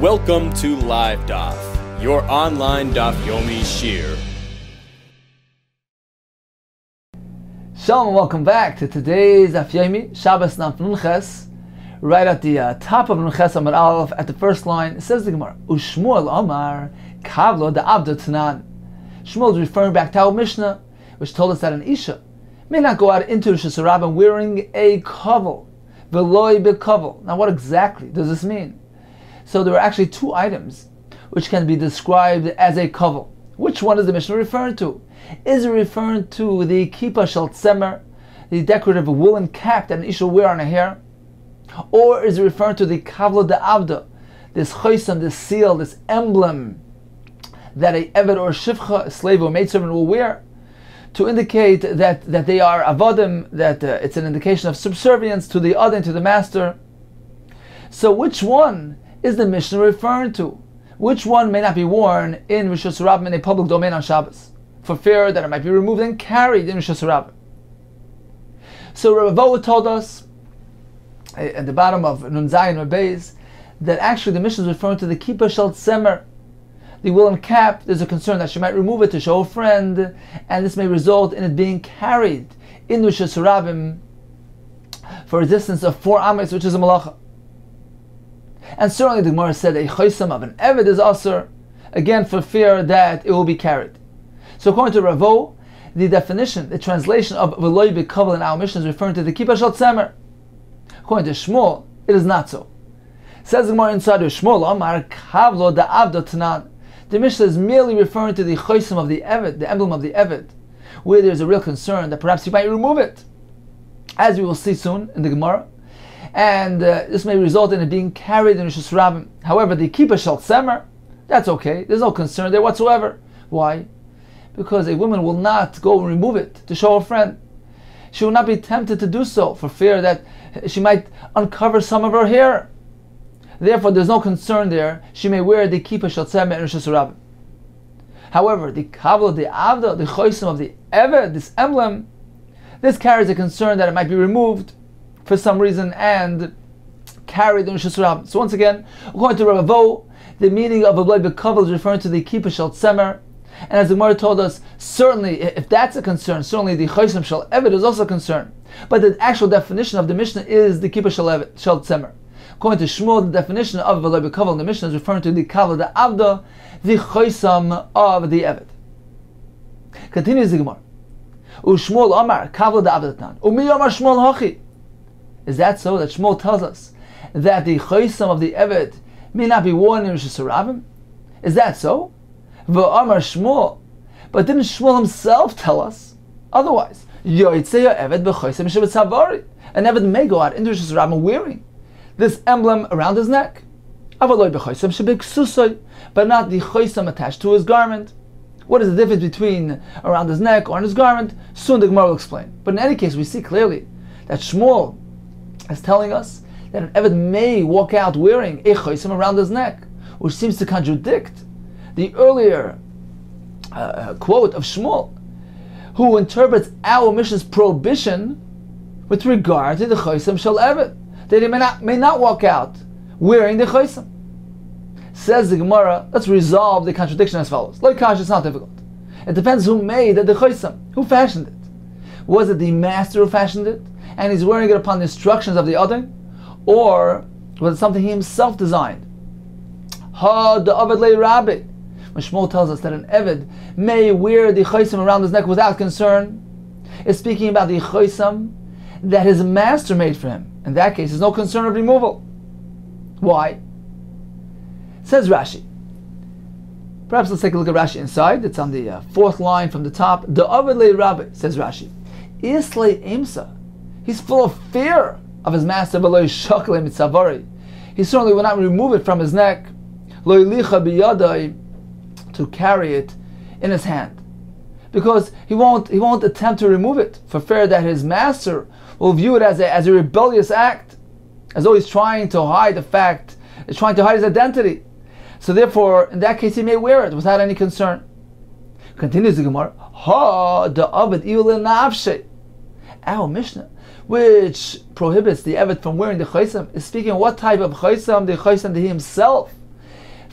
Welcome to Live Daf, your online Daf Yomi Shiur. Shalom and welcome back to today's Daf Yomi Shabbos Daf. Right at the top of Nunches Amar Aleph, at the first line, it says the Gemara, Ushmuel Amar Kavlo da Abda Tanan. Shmuel is referring back to our Mishnah, which told us that an Isha may not go out into Rosh Hashanah wearing a kavel, veloy bekavel. Now, what exactly does this mean? So there are actually two items which can be described as a kavel. Which one is the Mishnah referring to? Is it referring to the kippah shel tzemer, the decorative woolen cap that an Isha will wear on her hair? Or is it referring to the kavlo da avda, this choisam, this seal, this emblem that a eved or shivcha, a slave or maidservant, will wear to indicate that they are avodim, that it's an indication of subservience to the other, to the master? So which one is the Mishnah referring to? Which one may not be worn in Rosh Hashanah in a public domain on Shabbos, for fear that it might be removed and carried in Rosh Hashanah? So Rav Voa told us at the bottom of Nun Zayin Beis that actually the Mishnah is referring to the kippah shel tzemer, the woolen cap. There's a concern that she might remove it to show a friend, and this may result in it being carried in Rosh Hashanah for a distance of 4 ames, which is a malacha. And certainly the Gemara said a choisam of an eved is asur, again for fear that it will be carried. So according to Ravo, the definition, the translation of veloy bekavel in our Mishnah is referring to the kippah shel tzemer. According to Shmuel, it is not so. Says the Gemara inside of Shmuel, Amar kavlo da avda tanan. The Mishnah is merely referring to the choisam of the eved, the emblem of the eved, where there is a real concern that perhaps he might remove it, as we will see soon in the Gemara. And this may result in it being carried in Rosh Hashanah. However, the kippah shel tzemer, that's okay. There's no concern there whatsoever. Why? Because a woman will not go and remove it to show a friend. She will not be tempted to do so for fear that she might uncover some of her hair. Therefore, there's no concern there. She may wear the kippah shel tzemer in Rosh Hashanah. However, the kavlo, the avda, the choisam of the eved, this emblem, this carries a concern that it might be removed for some reason and carried in Rosh Hashanah. So once again, according to Rav Vo, the meaning of veloy bekavel is referring to the kippah shel tzemer. And as the Gemara told us, certainly, if that's a concern, certainly the choisam shel eved is also a concern. But the actual definition of the Mishnah is the kippah shel tzemer. According to Shmuel, the definition of veloy bekavel in the Mishnah is referring to the kavlo da avda, the choisam of the eved. Continues the Gemara. Ushmuel Amar kavlo da avda tan. Umi Amar Shmuel hachi. Is that so? That Shmuel tells us that the choisam of the eved may not be worn in Rosh Hashanah? Is that so? V'amar Shmuel. But didn't Shmuel himself tell us otherwise? Yotzei eved b'choisam shevet savari. An eved may go out into Rosh Hashanah wearing this emblem around his neck. Avaloi b'choisam shebeksusoi, but not the choisam attached to his garment. What is the difference between around his neck or on his garment? Soon the Gemara will explain. But in any case, we see clearly that Shmuel is telling us that an eved may walk out wearing a choisam around his neck, which seems to contradict the earlier quote of Shmuel, who interprets our Mishnah's prohibition with regard to the choisam shel eved, that he may not walk out wearing the choisam. Says the Gemara, let's resolve the contradiction as follows. Like Kash, it's not difficult. It depends who made the choisam, who fashioned it. Was it the master who fashioned it, and he's wearing it upon the instructions of the other? Or was it something he himself designed? Ha the Aved le Rabbi. When Shmuel tells us that an Eved may wear the choisam around his neck without concern, is speaking about the choisam that his master made for him. In that case, there's no concern of removal. Why? Says Rashi. Perhaps let's take a look at Rashi inside. It's on the fourth line from the top. The Aved le Rabbi, says Rashi. Islay Imsa. He's full of fear of his master. He certainly will not remove it from his neck, to carry it in his hand, because he won't attempt to remove it for fear that his master will view it as a rebellious act, as though he's trying to hide his identity. So therefore, in that case, he may wear it without any concern. Continues the Gemara. Ha the Aved iul nafshe. Our Mishnah, which prohibits the Eved from wearing the choisam, is speaking of what type of choisam? The choisam that he himself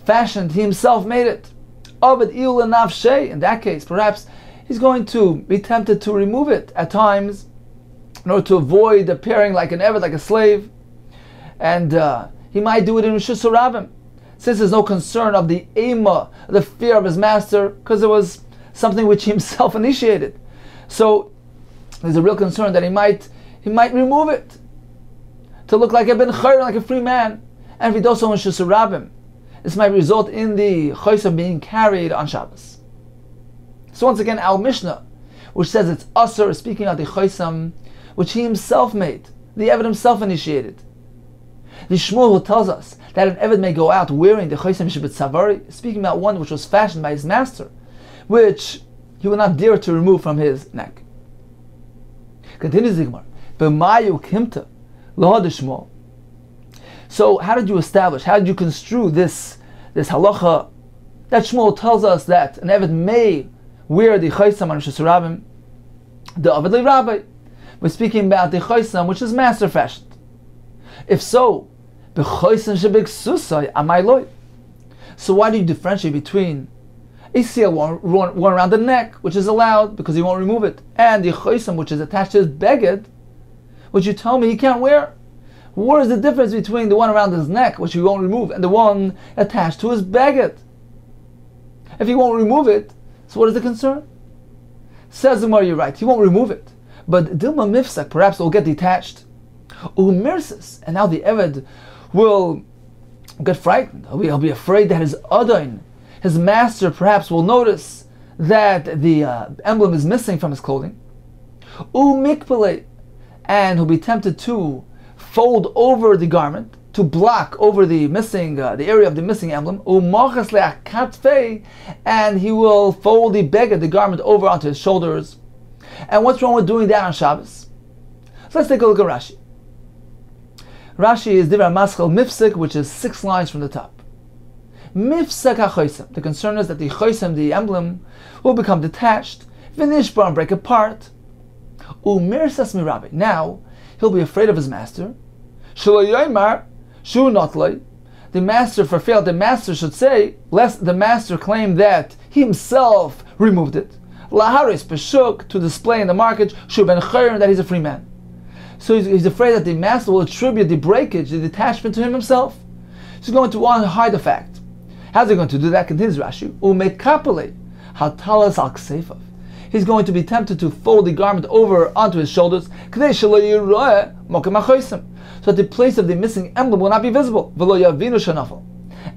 fashioned, he himself made it. In that case, perhaps he's going to be tempted to remove it at times in order to avoid appearing like an eved, like a slave. And he might do it in Rishus Harabim, since there's no concern of the ema, the fear of his master, because it was something which he himself initiated. So there's a real concern that he might remove it to look like a ben chayr, like a free man. And if he does so in Rishus Harabim, this might result in the choisam being carried on Shabbos. So once again, our Mishnah, which says it's Asur, is speaking of the choisam which he himself made, the Eved himself initiated. The Shmuel, who tells us that an Eved may go out wearing the choisam shebet savari, speaking about one which was fashioned by his master, which he will not dare to remove from his neck. Continues the Gemara. B'mayu kimta lo the Shmuel. So how did you establish, how did you construe this halacha that Shmuel tells us that an Eved may wear the choisam on Rishus Harabim? The Aved le Rabbi. We're speaking about the choisam which is master fashioned. If so, b'choisam shebeksusai amai loy. So why do you differentiate between a seal worn around the neck, which is allowed because he won't remove it, and the choisam which is attached to his beged, which you tell me he can't wear? What is the difference between the one around his neck, which he won't remove, and the one attached to his beged? If he won't remove it, so what is the concern? Says the Gemara, you're right, he won't remove it. But Dilma Mifsak, perhaps it will get detached. Umirsis, and now the Eved will get frightened. He'll be afraid that his Adain, his master, perhaps will notice that the emblem is missing from his clothing. Umikpele, and he'll be tempted to fold over the garment, to block over the missing, the area of the missing emblem. Umachas le'akatfei, and he will fold the beged, the garment, over onto his shoulders. And what's wrong with doing that on Shabbos? So let's take a look at Rashi. Rashi is Divra Maschel Mifsek, which is 6 lines from the top. Mifsek HaChoisem. The concern is that the Choisem, the emblem, will become detached, Vinishbar, and break apart. Umirsas Mirabi. Now, he'll be afraid of his master. Shelo Yoymar, Shu Notlei. The master, for fail, the master should say, lest the master claim that he himself removed it. Laharis Peshuk, to display in the market, Shu Ben Chayr, that he's a free man. So he's afraid that the master will attribute the breakage, the detachment, to him himself. He's going to want to hide the fact. How's he going to do that? Continues Rashi. Umekapele hatalas al ksefav. He's going to be tempted to fold the garment over onto his shoulders, so that the place of the missing emblem will not be visible.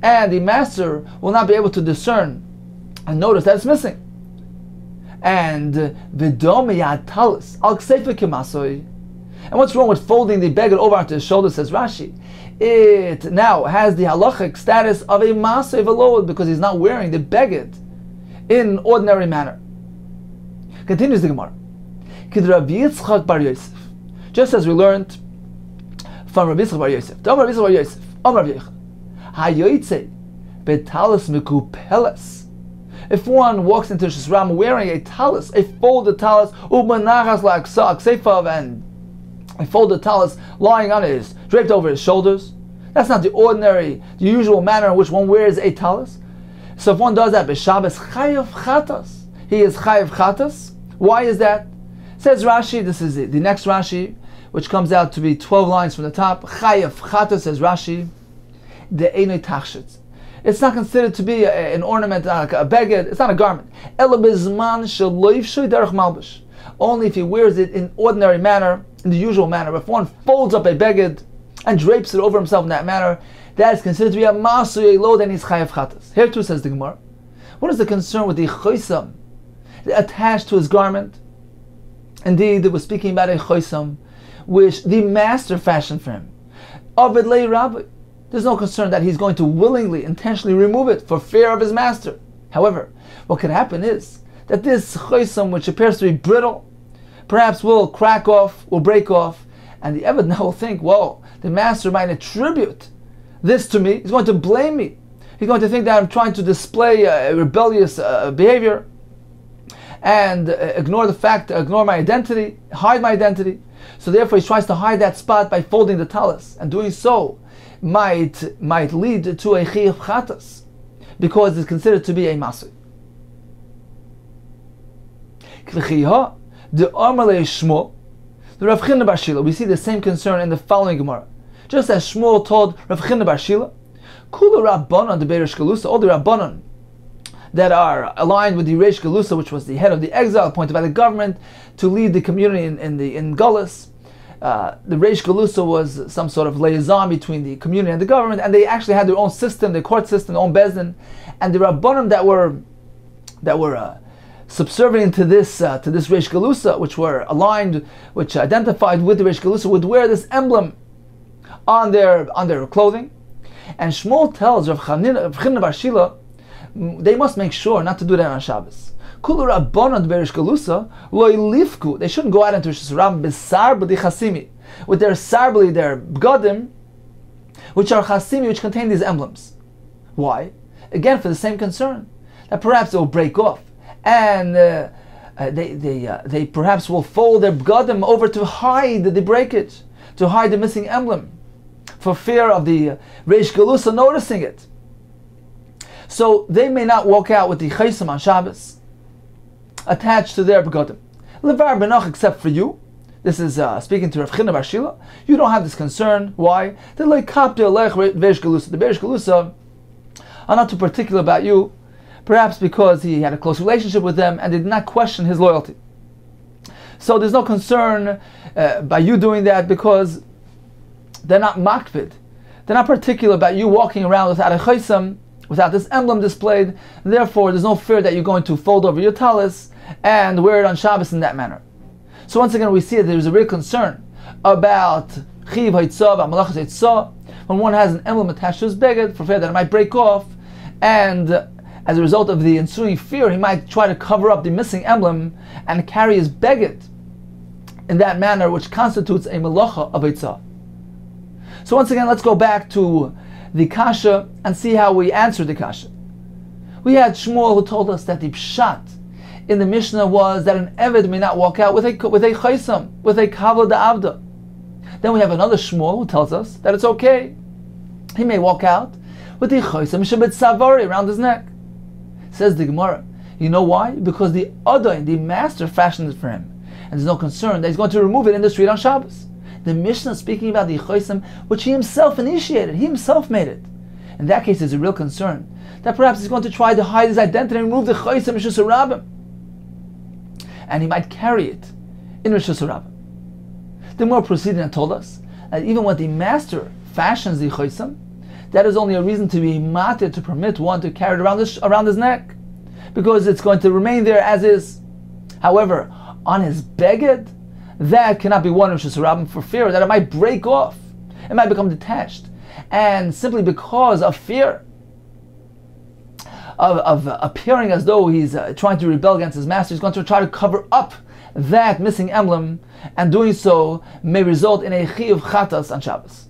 And the master will not be able to discern and notice that it's missing. And and what's wrong with folding the beged over onto his shoulder, says Rashi? It now has the halachic status of a masay velod, because he's not wearing the beged in ordinary manner. Continues the Gemara. Kid Rabbi Yitzchak bar Yosef, just as we learned from Rabbi Yitzchak bar Yosef. Rabbi Yitzchak bar Yosef, Rabbi Yitzchak, hayoytze betalis mikupeles. If one walks into Rishus Harabim wearing a talis, a folded talis, umanachas la'aksefav, and a folded talis lying on his, draped over his shoulders, that's not the ordinary, the usual manner in which one wears a talis. So if one does that, b'Shabbos chayav chatas, he is chayav chatas. Why is that? Says Rashi, this is the next Rashi, which comes out to be 12 lines from the top. Chayav chatas, says Rashi, the einay tachshitz. It's not considered to be an ornament, like a beged. It's not a garment. Only if he wears it in ordinary manner, in the usual manner. If one folds up a beged and drapes it over himself in that manner, that is considered to be a masu, a load, and he's chayav chatas. Here too, says the Gemara, what is the concern with the choisam attached to his garment? Indeed, it was speaking about a choisam which the master fashioned for him. Aved le Rabbi. There's no concern that he's going to willingly, intentionally remove it for fear of his master. However, what could happen is that this choisam, which appears to be brittle, perhaps will crack off, will break off, and the Eved now will think, well, the master might attribute this to me. He's going to blame me. He's going to think that I'm trying to display a rebellious behavior and ignore my identity, hide my identity. So therefore he tries to hide that spot by folding the talis, and doing so might lead to a chiyuv chatas. because it's considered to be a masui. The Rav Chinna bar Shila, we see the same concern in the following Gemara. Just as Shmuel told Rav Chinna bar Shila, Kula Rabbanon the Beirish Galusa, all the Rabbanon that are aligned with the Reish Galusa, which was the head of the exile appointed by the government to lead the community in Galus. The Reish Galusa was some sort of liaison between the community and the government, and they actually had their own system, their court system, their own bezdin. And the Rabbanim that were subservient to this Reish Galusa, which were aligned, which identified with the Reish Galusa, would wear this emblem on their clothing. And Shmuel tells Rav Chinna bar Shila, they must make sure not to do that on Shabbos. Kulu Rabbanon Beirish Galusa lo yilifku. They shouldn't go out into Rosh Hashanah besar b'di chasimi, with their sarbli, their bgadim, which are chasimi, which contain these emblems. Why? Again, for the same concern that perhaps it will break off, and they perhaps will fold their bgadim over to hide the breakage, to hide the missing emblem, for fear of the Reish Galusa noticing it. So they may not walk out with the chaysim on Shabbos attached to their begadim. Levar benach, except for you. This is speaking to Rav Chinna bar Shila. You don't have this concern. Why? The Reish Galusa are not too particular about you, perhaps because he had a close relationship with them and they did not question his loyalty. So there's no concern by you doing that, because they're not makpid. They're not particular about you walking around without a chaysim, without this emblem displayed. Therefore, there's no fear that you're going to fold over your talis and wear it on Shabbos in that manner. So once again, we see that there's a real concern about chiv haitzah, about malachas haitzah, when one has an emblem attached to his beged, for fear that it might break off, and as a result of the ensuing fear, he might try to cover up the missing emblem and carry his beged in that manner, which constitutes a malacha of haitzah. So once again, let's go back to the kasha and see how we answered the kasha. We had Shmuel who told us that the pshat in the Mishnah was that an eved may not walk out with a chaysam, with a kavod da'avda. Then we have another Shmuel who tells us that it's okay. He may walk out with the chaysam shabbat savari around his neck. Says the Gemara, you know why? Because the adai, the master, fashioned it for him, and there's no concern that he's going to remove it in the street on Shabbos. The Mishnah is speaking about the chosim, which he himself initiated, he himself made it. In that case, there's a real concern that perhaps he's going to try to hide his identity and remove the chosim Rishus Harabim, and he might carry it in Rishus Harabim. The Gemara proceeded and told us that even when the master fashions the chosim, that is only a reason to be matir, to permit one to carry it around his neck, because it's going to remain there as is. However, on his beged, that cannot be worn in Rishus Harabim for fear that it might break off, it might become detached, and simply because of fear of appearing as though he's trying to rebel against his master, he's going to try to cover up that missing emblem, and doing so may result in a chiyuv chatas on Shabbos.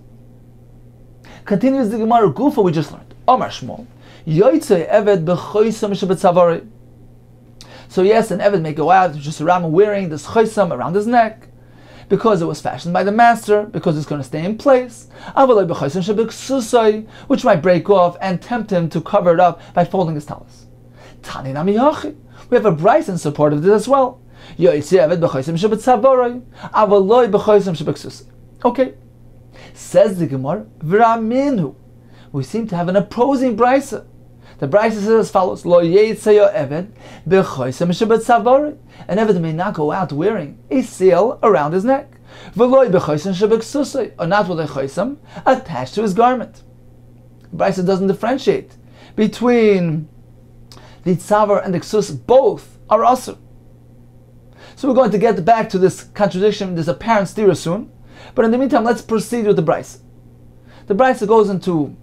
Continues the Gemara Gufa we just learned. Omar Shmuel, Yotzei Eved b'choysam shabbat savari. So yes, an Eved may go out just around wearing this choysam around his neck, because it was fashioned by the master, because it's going to stay in place. Which might break off and tempt him to cover it up by folding his talis. We have a brayso in support of this as well. Okay. Says the Gemara, V'raminu. We seem to have an opposing brayso. The brayso says as follows: Lo yetzeyo eved b'choysam shabbat savari. An eved may not go out wearing a seal around his neck, v'lo b'choysam shabbat susay, or not with a choysam attached to his garment. The brayso doesn't differentiate between the tzavar and the ksus. Both are asur. So we're going to get back to this contradiction, this apparent stira soon. But in the meantime, let's proceed with the brayso. The brayso goes into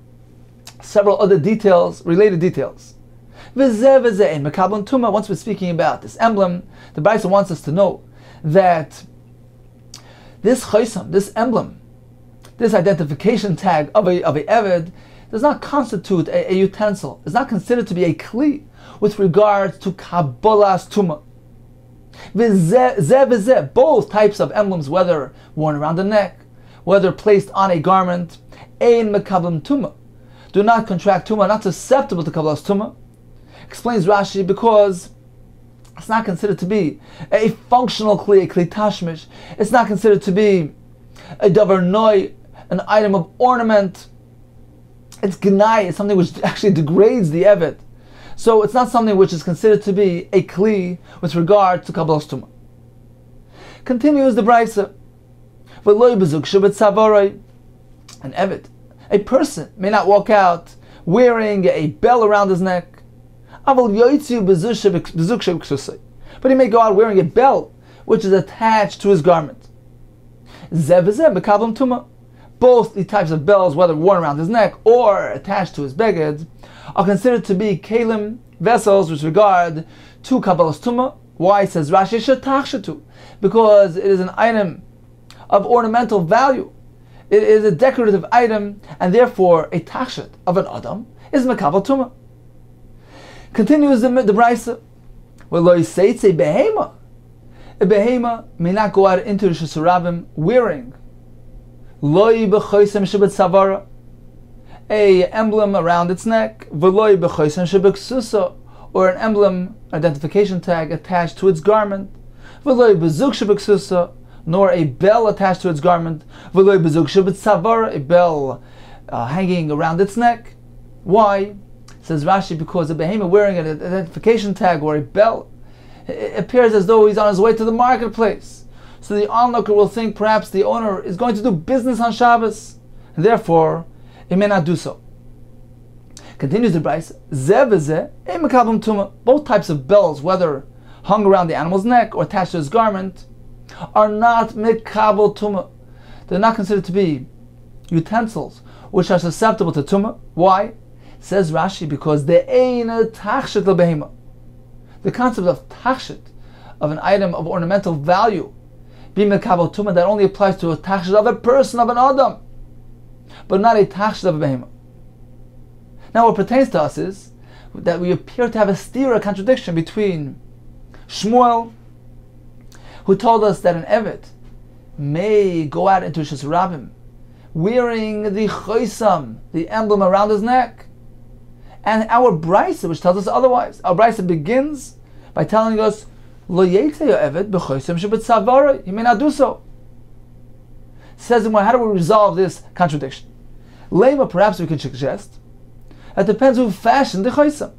several other details, related details. Once we're speaking about this emblem, the brayso wants us to know that this chaysam, this emblem, this identification tag of a eved, does not constitute a utensil. It's not considered to be a kli with regard to kabbalas tuma. Both types of emblems, whether worn around the neck, whether placed on a garment, ein mekablam tuma, do not contract tumah, not susceptible to kabbalas tumah. Explains Rashi, because it's not considered to be a functional kli, a kli tashmish. It's not considered to be a davar noi, an item of ornament. It's gnai, it's something which actually degrades the evet. So it's not something which is considered to be a kli with regard to kabbalas tumah. Continues the brayso. An evet, a person may not walk out wearing a bell around his neck, but he may go out wearing a belt which is attached to his garment. Both the types of bells, whether worn around his neck or attached to his beged, are considered to be kelim, vessels with regard to kabbalas tumah. Why, says Rashi, shetachshatu? Because it is an item of ornamental value. It is a decorative item, and therefore a tachshet of an adam is mekabel tumah. Continues the brayso. A behema may not go out into the Shesarabim wearing a emblem around its neck, or an emblem, identification tag attached to its garment, nor a bell attached to its garment, a bell hanging around its neck. Why? Says Rashi, because a behemoth wearing an identification tag or a bell, it appears as though he's on his way to the marketplace. So the onlooker will think perhaps the owner is going to do business on Shabbos, and therefore he may not do so. Continues the brayso. Both types of bells, whether hung around the animal's neck or attached to his garment, are not mekabel tumah. They're not considered to be utensils which are susceptible to tumah. Why? Says Rashi, because the tachshet lebehema, the concept of tachshet, of an item of ornamental value, being mekabel tumah, that only applies to a tachshet of a person, of an adam, but not a tachshet of a behema. Now what pertains to us is that we appear to have a stira, contradiction between Shmuel, who told us that an evet may go out into Shesarabim wearing the choisam, the emblem around his neck, and our brayso, which tells us otherwise. Our brayso begins by telling us, Lo evet b'choisam shebetzavara. He may not do so. Says the Gemara, how do we resolve this contradiction? Lema, perhaps we could suggest, it depends who fashioned the choisam.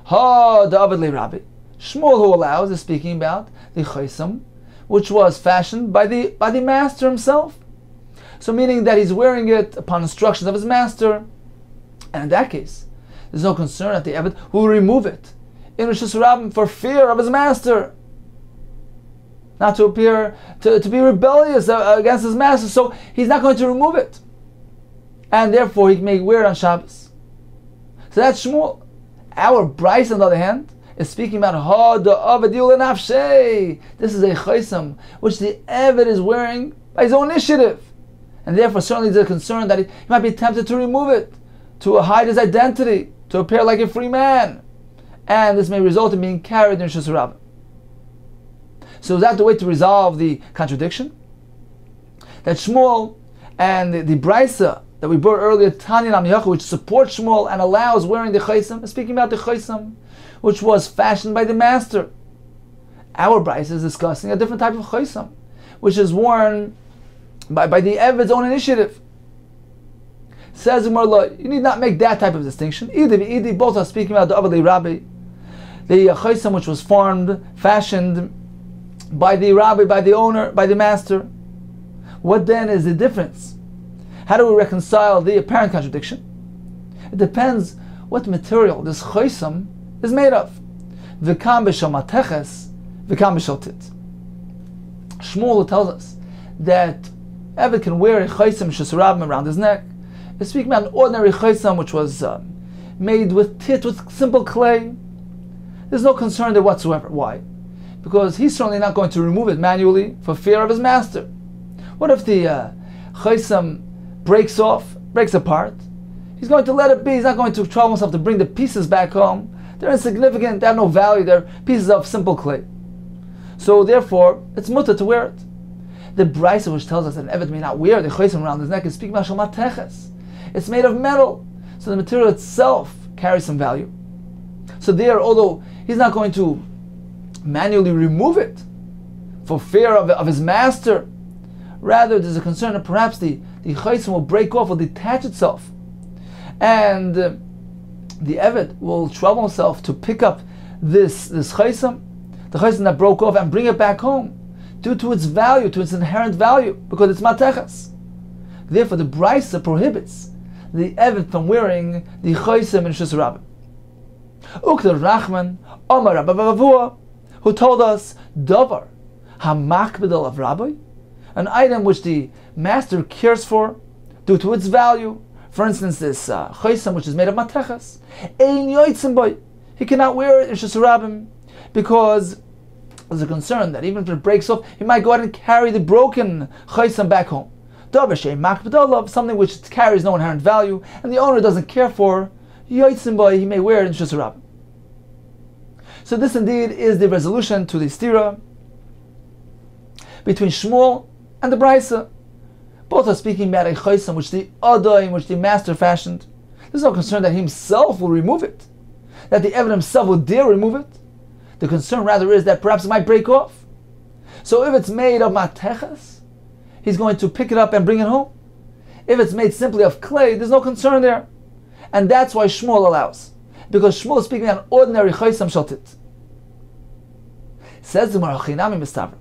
Ha David le Rabbi. Shmuel, who allows, is speaking about the choisam, which was fashioned by the master himself. So meaning that he's wearing it upon instructions of his master, and in that case, there's no concern that the evet will remove it in Rosh Hashanah for fear of his master, not to appear to be rebellious against his master. So he's not going to remove it, and therefore he may wear it on Shabbos. So that's Shmuel. Our brayso, on the other hand, is speaking about this is a choisam which the evet is wearing by his own initiative, and therefore certainly there's a concern that he might be tempted to remove it, to hide his identity, to appear like a free man, and this may result in being carried in Shesarabim. So is that the way to resolve the contradiction? That Shmuel and the brayso that we brought earlier, Tanya Namiyachu, which supports Shmuel and allows wearing the choisam, is speaking about the choisam which was fashioned by the master. Our brayso is discussing a different type of choisam, which is worn by the evet's own initiative. Says Umar, you need not make that type of distinction. Either both are speaking about the David Rabbi, the choisam which was fashioned by the rabbi, by the owner, by the master. What then is the difference? How do we reconcile the apparent contradiction? It depends what material this choisam is made of. V'kam b'shel mateches, v'kam b'shel tit. Shmuel tells us that evet can wear a choisam shesarabim around his neck. He's speaking about an ordinary choisam which was made with tit, with simple clay. There's no concern there whatsoever. Why? Because he's certainly not going to remove it manually for fear of his master. What if the choisam breaks apart? He's going to let it be. He's not going to trouble himself to bring the pieces back home. They're insignificant, they have no value, they're pieces of simple clay. So therefore, it's mutter to wear it. The brayso which tells us that an evet may not wear the choisam around his neck is speaking about shel mateches. It's made of metal. So the material itself carries some value. So there, although he's not going to manually remove it for fear of his master, rather there's a concern that perhaps the chaysim will break off, will detach itself, and the Eved will trouble himself to pick up this chaysim, the chaysim that broke off, and bring it back home due to its value, to its inherent value, because it's matechas. Therefore, the Brisa prohibits the Eved from wearing the chaysim in Shus Rabbim. Ukter Rachman, Omar Rabba Bavua, who told us, Davar, Hamakbedel of Rabbi, an item which the master cares for due to its value. For instance, this chaysim, which is made of matechas, Ein Yoitzim Boy, he cannot wear it in Shus Rabbim because there's a concern that even if it breaks off, he might go out and carry the broken chaysim back home. Davar Shei Makbedel of something which carries no inherent value and the owner doesn't care for, Yoitzim Boy, he may wear it in Shus Rabbim. So this indeed is the resolution to the stira between Shmuel and the Brisa. Both are speaking about a chaysim which the Adai, which the master fashioned. There's no concern that he himself will remove it, that the Eved himself will dare remove it. The concern rather is that perhaps it might break off. So if it's made of matechas, he's going to pick it up and bring it home. If it's made simply of clay, there's no concern there. And that's why Shmuel allows. Because Shmuel is speaking on ordinary chaysim shaltit. Says the Marachinami Mistavra.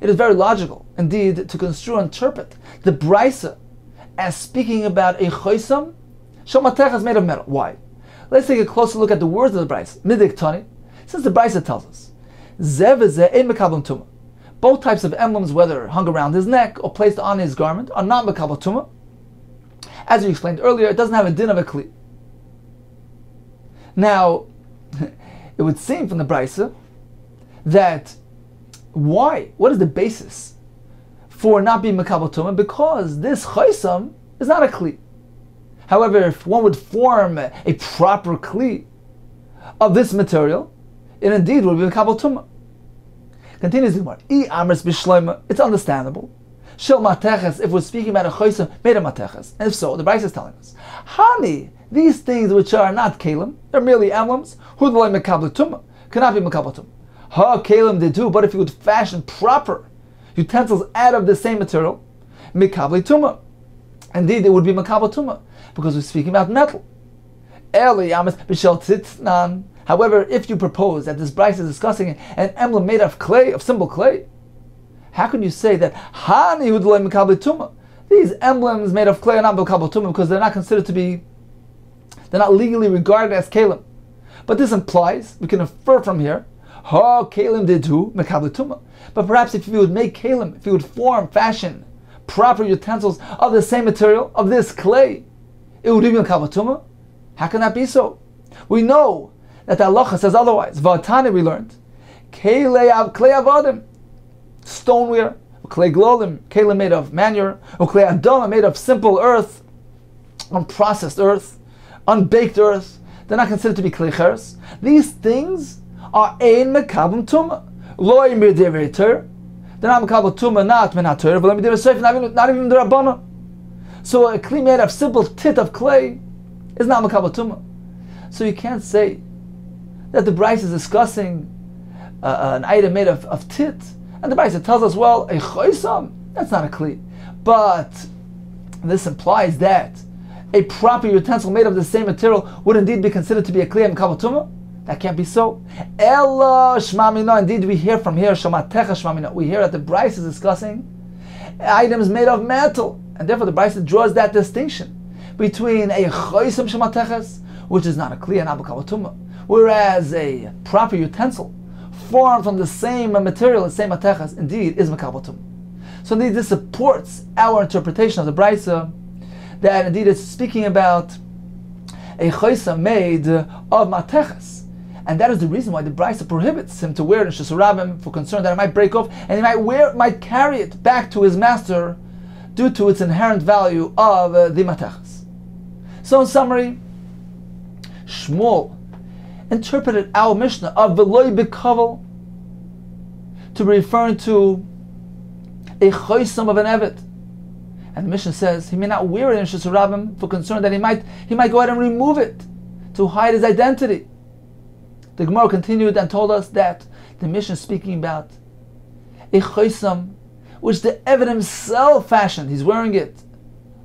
It is very logical, indeed, to construe and interpret the Brisa as speaking about a chaysim shal made of metal. Why? Let's take a closer look at the words of the Brisa. Midik Tani, since the Brisa tells us, Zev zeh ein mekabel tumah. Both types of emblems, whether hung around his neck or placed on his garment, are not mekabel tumah. As we explained earlier, it doesn't have a din of a kli. Now, it would seem from the Brisa that why? What is the basis for not being mekabel tumah? Because this chaysim is not a kli. However, if one would form a proper kli of this material, it indeed would be mekabel tumah. Continues the Gemara. It's understandable. Shel mateches, if we're speaking about a chaysim made of mateches, and if so, the Brisa is telling us, Hani, these things which are not kalim, they're merely emblems. Who the mekabel tumah cannot be mekabel tumah. Ha kalim they do, but if you would fashion proper utensils out of the same material, mekabel tumah, indeed it would be mekabel tumah because we're speaking about metal. However, if you propose that this Brisa is discussing an emblem made of clay, of simple clay, how can you say that Hani hu mekabel tumah? These emblems made of clay are not mekabel tumah because they're not considered to be, they're not legally regarded as kalim. But this implies, we can infer from here, ha kalim did too mekabel tumah. But perhaps if you would make kalim, if you would fashion proper utensils of the same material, of this clay, it would be mekabel tumah. How can that be so? We know that the halacha says otherwise. V'atani we learned, clay avodim, stoneware, clay glolim, kalim made of manure, or clay adama made of simple earth, unprocessed earth, unbaked earth. They're not considered to be clay cheres. These things are ein mekabel tumah. Lo imir devei Torah. They're not mekabel tumah, not menat Torah, but not even the Rabbana. So a kli made of simple tit of clay is not mekabel tumah. So you can't say that the Brisa is discussing an item made of tit, and the Brisa tells us, well, a chaysim, that's not a kli. But this implies that a proper utensil made of the same material would indeed be considered to be a kli and mekabel tumah. That can't be so. Ella shmamina. Indeed, we hear from here, shamatecha shmamina. We hear that the Brisa is discussing items made of metal, and therefore the Brisa draws that distinction between a chaysim shamateches, which is not a kli and not mekabel tumah, whereas a proper utensil formed from the same material, the same mateches, indeed is mekabel tumah. So indeed, this supports our interpretation of the Brisa that indeed it's speaking about a chaysim made of mateches. And that is the reason why the Brisa prohibits him to wear it in Shus Rabbim, for concern that it might break off, and he might carry it back to his master due to its inherent value of the mateches. So in summary, Shmuel interpreted our Mishnah of Veloy Bekavel to be referring to a chaysim of an Eved. And the Mishnah says he may not wear it in Shus Rabbim for concern that he might go ahead and remove it to hide his identity. The Gemara continued and told us that the Mishnah is speaking about a choisam which the Eved himself fashioned. He's wearing it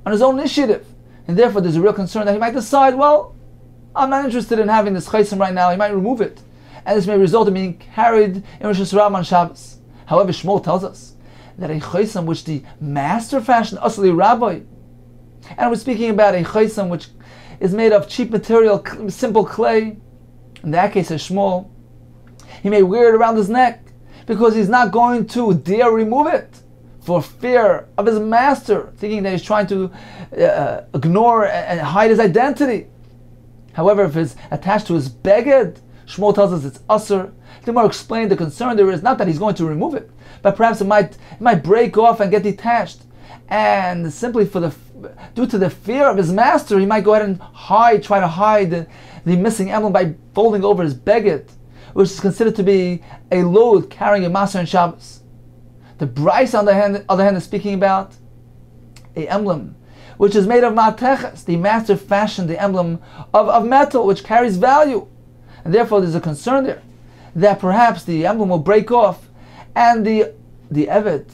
on his own initiative, and therefore there's a real concern that he might decide, well, I'm not interested in having this choisam right now. He might remove it, and this may result in being carried in Rosh Hashanah on Shabbos. However, Shmuel tells us that a choisam which the master fashioned, asli rabbi, and we're speaking about a choisam which is made of cheap material, simple clay. In that case, as Shmuel, he may wear it around his neck because he's not going to dare remove it for fear of his master, thinking that he's trying to ignore and hide his identity. However, if it's attached to his beged, Shmuel tells us it's usher. The Gemara explained the concern there is not that he's going to remove it, but perhaps it might break off and get detached, and simply due to the fear of his master, he might go ahead and try to hide the missing emblem by folding over his beged, which is considered to be a load carrying a maser in Shabbos. The Bryce, on the other hand, is speaking about a emblem which is made of mateches. The master fashioned the emblem of metal, which carries value, and therefore there's a concern there that perhaps the emblem will break off, and the Eved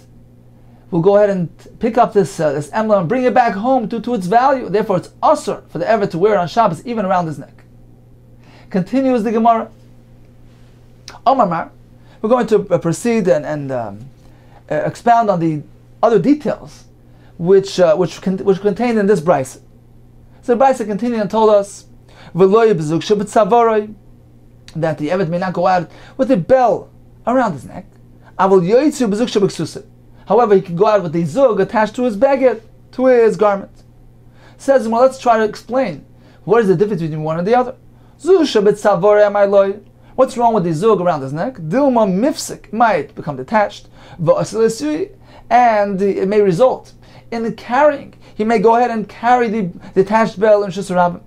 will go ahead and pick up this emblem and bring it back home due to its value. Therefore, it's usher for the Eved to wear it on Shabbos, even around his neck. Continues the Gemara. Omar, we're going to proceed and expound on the other details which contained in this brisa. So the brisa continued and told us that the Eved may not go out with a bell around his neck. However, he can go out with the zug attached to his beged, to his garment. Says, well, let's try to explain what is the difference between one and the other. What's wrong with the zug around his neck? Dilma mifsik might become detached, and it may result in the carrying. He may go ahead and carry the detached bell in Shus Rabbim.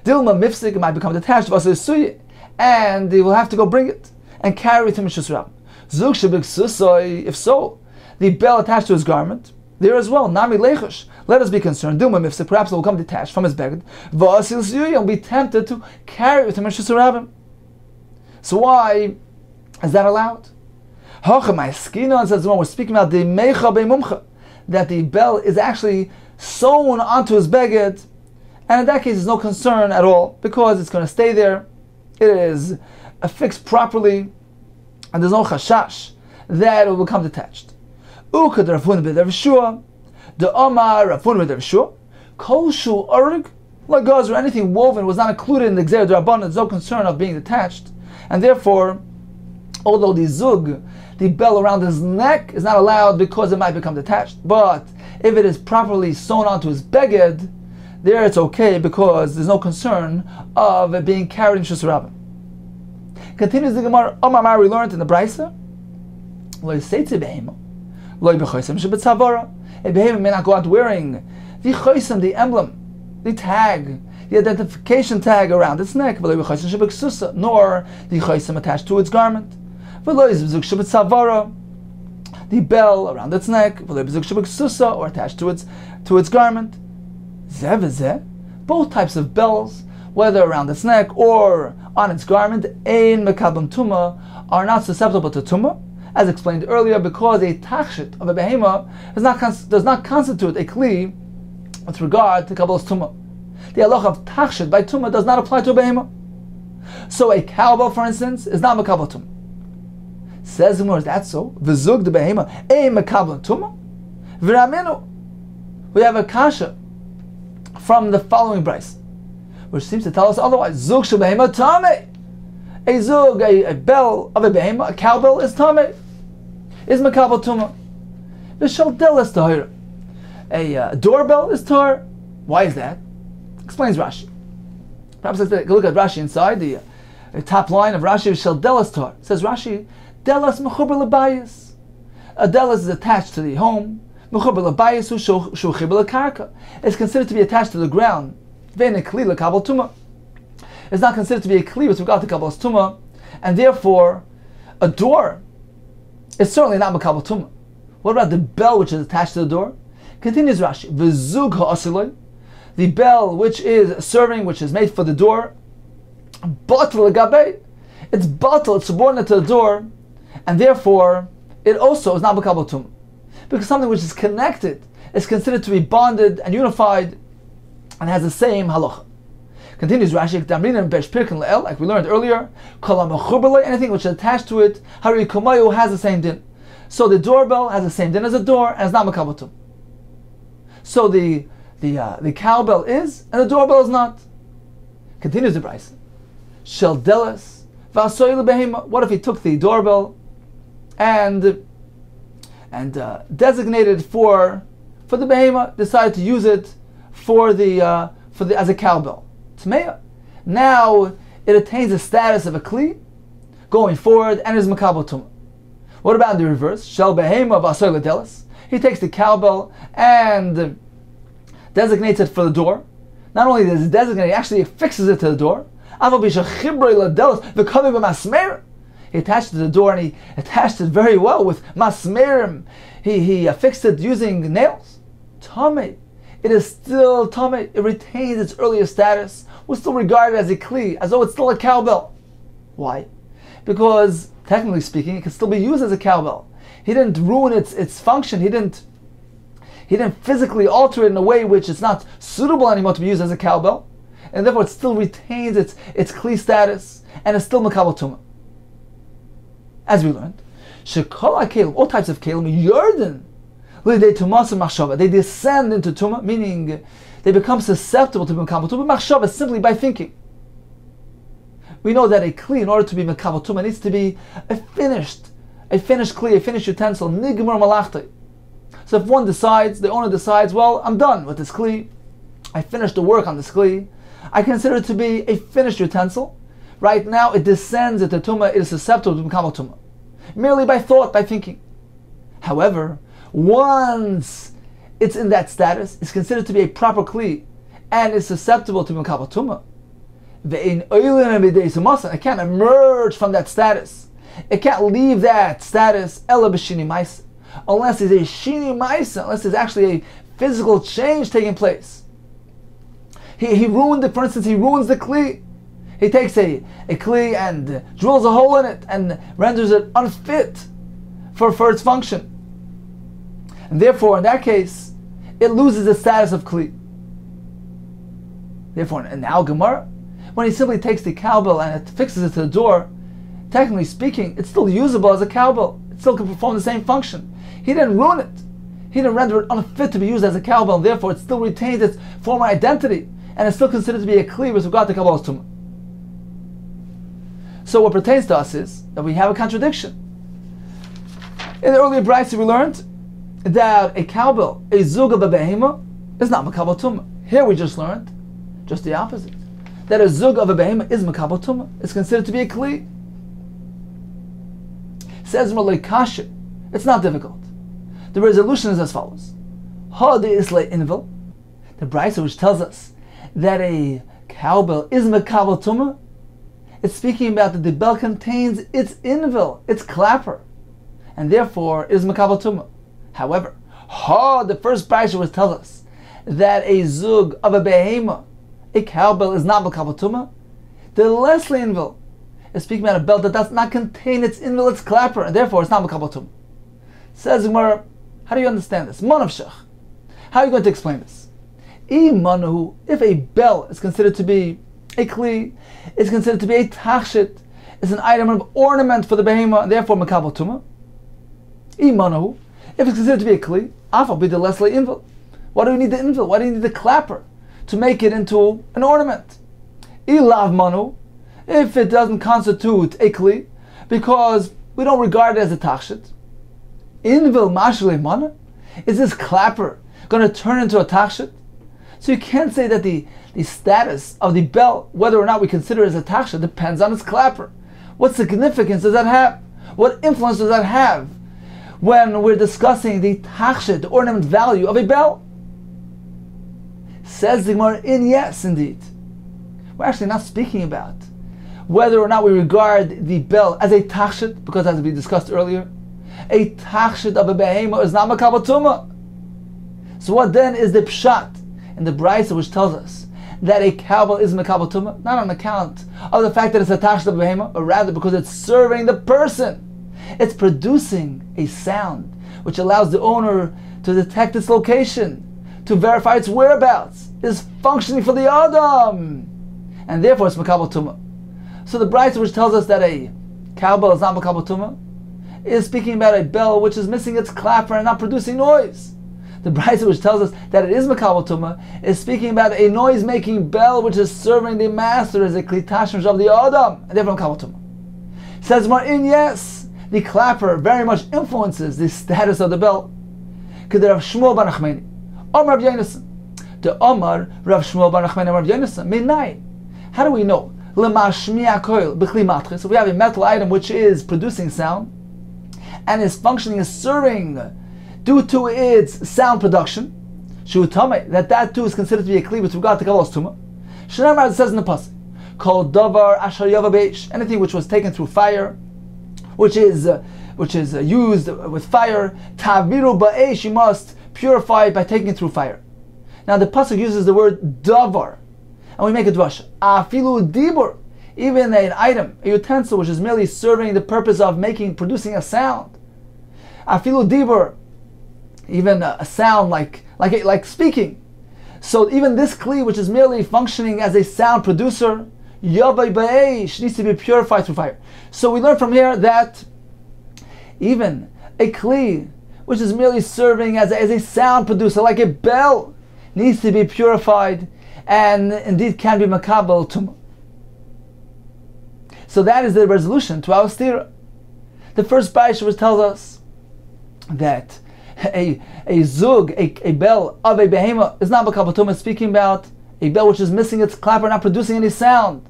Dilma mifsik might become detached, and he will have to go bring it and carry it in Shus Rabbim. Zug shebiksusoi, if so, the bell attached to his garment, there as well, nami lechush. Let us be concerned. Dilma mifsik, perhaps it will come detached from his beged. V'asil suyui, and be tempted to carry it with him in Shus Rabbim. So why is that allowed? Hachamai skina says when we're speaking about the meicha beimumcha, that the bell is actually sewn onto his beged, and in that case, there's no concern at all because it's going to stay there. It is affixed properly, and there's no chashash that it will become detached. Ukad Rafun b'Rav Shua, the Omar Rafun b'Rav Shua, Kol Shu Urg, like gauze or anything woven was not included in the Gzera D'Rabbanan. There's no concern of being detached, and therefore, although the zug, the bell around his neck, is not allowed because it might become detached, but if it is properly sewn onto his beged, there it's okay because there's no concern of it being carried in Shus Rabbim. Continues the Gemara. Omar, we learned in the Brisa, a behemoth may not go out wearing the choisam, the emblem, the tag, the identification tag around its neck, nor the choisam attached to its garment, the bell around its neck, or attached to its garment. Both types of bells, whether around its neck or on its garment, ein mekablam tuma, are not susceptible to tuma, as explained earlier, because a tachshit of a behemoth does not constitute a kli with regard to kabbalas tuma. The halacha of tachshit by tuma does not apply to a behemoth. So a cowbell, for instance, is not mekabel tuma. Says the Gemara, is that so? V'zug the behemoth ein mekabel tuma. V'raminu. We have a kasha from the following brisa, which seems to tell us otherwise. Zug shel behemoth tameh. A zug, a bell of a behemoth, a cowbell, is tameh, is mekabel tuma. V'shel delas tahira. A doorbell is tar. Why is that? Explains Rashi. Perhaps let's take a look at Rashi inside the top line of Rashi. V'shel delas tar. Says Rashi, delas mechuber lebayis. A delas is attached to the home. Mechuber lebayis hu shuchiber lekarka. It's considered to be attached to the ground. Ve'en kli lekabel tuma. It's not considered to be a kli with regard to kabbalas tuma, and therefore a door is certainly not mekabel tuma. What about the bell which is attached to the door? Continues Rashi, v'zug ha'asiloi, the bell which is serving, which is made for the door, batel l'gabei, it's batel, it's subordinate to the door, and therefore it also is not makabel tumah, because something which is connected is considered to be bonded and unified and has the same halacha. Continues Rashi, like we learned earlier, anything which is attached to it, has the same din. So the doorbell has the same din as a door, and it's not makabel tumah. So the cowbell is, and the doorbell is not. Continues the Brisa. Shel delas v'asoy lebehema. What if he took the doorbell and designated for the behema, decided to use it as a cowbell? Tmeya. Now it attains the status of a kli going forward and is makabel tumah. What about the reverse? Shel behema v'asoy ledelas. He takes the cowbell and designates it for the door. Not only does it designate, he actually fixes it to the door. He attached it to the door, and he attached it very well with masmerim. He fixed it using nails. Tameh. It is still tameh. It retains its earlier status. We're still regarded as a kli, as though it's still a cowbell. Why? Because technically speaking, it can still be used as a cowbell. He didn't ruin its function. He didn't physically alter it in a way which is not suitable anymore to be used as a cowbell, and therefore it still retains its kli status and is still makabel tumah. As we learned, shekol hakelim, all types of kelim, yarden lidei tumas machshava, they descend into tumah, meaning they become susceptible to makabel tumah machshava simply by thinking. We know that a kli, in order to be makabel tumah, needs to be a finished kli, a finished utensil, nigmar malachtei. So if one decides, the owner decides, well, I'm done with this kli, I finished the work on this kli, I consider it to be a finished utensil. Right now it descends into tumah, it is susceptible to makabel tumah, merely by thought, by thinking. However, once it's in that status, it's considered to be a proper kli, and is susceptible to makabel tumah. It can't emerge from that status. It can't leave that status ela b'shini ma'aseh, unless there's a shini ma'aseh, unless there's actually a physical change taking place. He ruined it, for instance, he ruins the kli. He takes a kli and drills a hole in it and renders it unfit for its function. And therefore, in that case, it loses the status of kli. Therefore, in Al Gemara, when he simply takes the cowbell and it fixes it to the door, technically speaking, it's still usable as a cowbell. It still can perform the same function. He didn't ruin it. He didn't render it unfit to be used as a cowbell, and therefore it still retains its former identity, and it's still considered to be a kli with regard to Kabbalah's tumah. So what pertains to us is that we have a contradiction. In the earlier brayso we learned that a cowbell, a zug of a behema, is not makabel tumah. Here we just learned just the opposite, that a zug of a behema is makabel tumah. It's considered to be a kli. Says Malay Kasha, it's not difficult. The resolution is as follows: Ha de isle invel, the brayso which tells us that a cowbell is makabel tumah, it's speaking about that the bell contains its invel, its clapper, and therefore it is makabel tumah. However, the first brayso which tells us that a zug of a behema, a cowbell, is not makabel tumah, the leslie invel is speaking about a bell that does not contain its invel, its clapper, and therefore it's not makabel tumah. Says Gemara, how do you understand this? Manav shech. How are you going to explain this? If a bell is considered to be a kli, it's considered to be a tachshit, it's an item of ornament for the behema, and therefore makabel tumah. If it's considered to be a kli, afal be the leslie invel. Why do you need the invel? Why do you need the clapper to make it into an ornament? Ilav manu, if it doesn't constitute a kli, because we don't regard it as a tachshit. Invel mashale mana, is this clapper going to turn into a tachshit? So you can't say that the status of the bell, whether or not we consider it as a tachshit, depends on its clapper. What significance does that have? What influence does that have when we're discussing the tachshit, the ornament value of a bell? Says the Gemara, yes, indeed. We're actually not speaking about whether or not we regard the bell as a tachshit, because as we discussed earlier, a tachshit of a behema is not makabel tumah. So what then is the pshat in the brisa which tells us that a cow is makabel tumah? Not on account of the fact that it's a tachshit of a behema, but rather because it's serving the person. It's producing a sound which allows the owner to detect its location, to verify its whereabouts, is functioning for the Adam, and therefore it's makabel tumah. So the brisa which tells us that a cowbell is not makabel tumah is speaking about a bell which is missing its clapper and not producing noise. The brisa which tells us that it is makabel tumah is speaking about a noise-making bell which is serving the master as a kli tashmish of the Adam, and therefore makabel tumah. Says Marin, yes, the clapper very much influences the status of the bell. K'der Rav Shmuel bar Nachmani, Omar Rav Yonasan, the Omar Rav Shmuel bar Nachmani, Rav Yonasan. Minai. How do we know? L'mashmiya koil b'kli matris. So we have a metal item which is producing sound and is functioning as serving due to its sound production. Shu'tamei, that too is considered to be a kli with regard to kabbalas tumah. Shnamar, it says in the pasuk, kol davar asher yava beish, anything which was taken through fire, which is used with fire, taviru ba'esh, you must purify it by taking it through fire. Now the pasuk uses the word davar, and we make a drasha. Afilu dibur, even an item, a utensil which is merely serving the purpose of producing a sound. Afilu dibur, even a sound like speaking. So even this kli, which is merely functioning as a sound producer, yavai ba'esh, needs to be purified through fire. So we learn from here that even a kli, which is merely serving as a sound producer, like a bell, needs to be purified and indeed can be makabel tumah. So that is the resolution to our stira. The first brisa which tells us that a zug, a bell of a behema is not makabel tumah, speaking about a bell which is missing its clapper, not producing any sound.